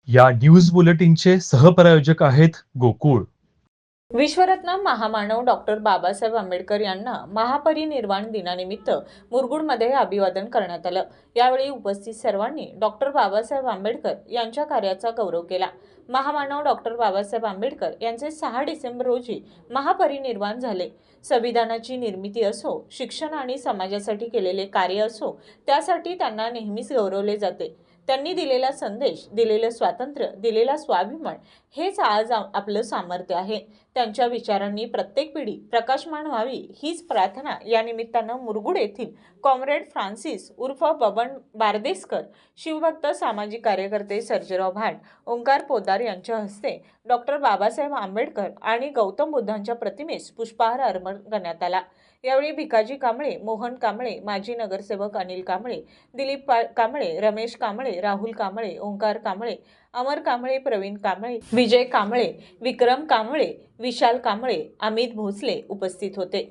या न्यूज बुलेटिनचे सहप्रायोजक आहेत गोकुळ. विश्वरत्न महामानव डॉक्टर बाबासाहेब आंबेडकर यांना महापरिनिर्वाण दिनानिमित्त मुरगुडमध्ये अभिवादन करण्यात आलं। यावेळी उपस्थित सर्वांनी डॉक्टर बाबासाहेब आंबेडकर यांच्या कार्याचा गौरव केला। महामानव डॉक्टर बाबासाहेब आंबेडकर यांचे 6 डिसेंबर रोजी महापरिनिर्वाण झाले। संविधानाची निर्मिती असो, शिक्षण आणि समाजासाठी केलेले कार्य असो, त्यासाठी त्यांना नेहमीच गौरवले जाते। त्यांनी दिलेला संदेश, दिलेलं स्वातंत्र्य, दिलेला स्वाभिमान हेच आज आपलं सामर्थ्य आहे। त्यांच्या विचारांनी प्रत्येक पिढी प्रकाशमान व्हावी हीच प्रार्थना या निमित्तानं मुरगुड येथील कॉम्रेड फ्रान्सिस उर्फ बबन बारदेसकर, शिवभक्त सामाजिक कार्यकर्ते सर्जेराव भाट, ओंकार पोद्दार यांच्या हस्ते डॉक्टर बाबासाहेब आंबेडकर आणि गौतम बुद्धांच्या प्रतिमेस पुष्पहार अर्पण करण्यात आला। यावेळी भिकाजी कांबळे, मोहन कांबळे, माजी नगरसेवक अनिल कांबळे, दिलीप कांबळे, रमेश कांबळे, राहुल कांबळे, ओंकार कांबळे, अमर कांबळे, प्रवीण कांबळे, विजय कांबळे, विक्रम कांबळे, विशाल कांबळे, अमित भोसले उपस्थित होते।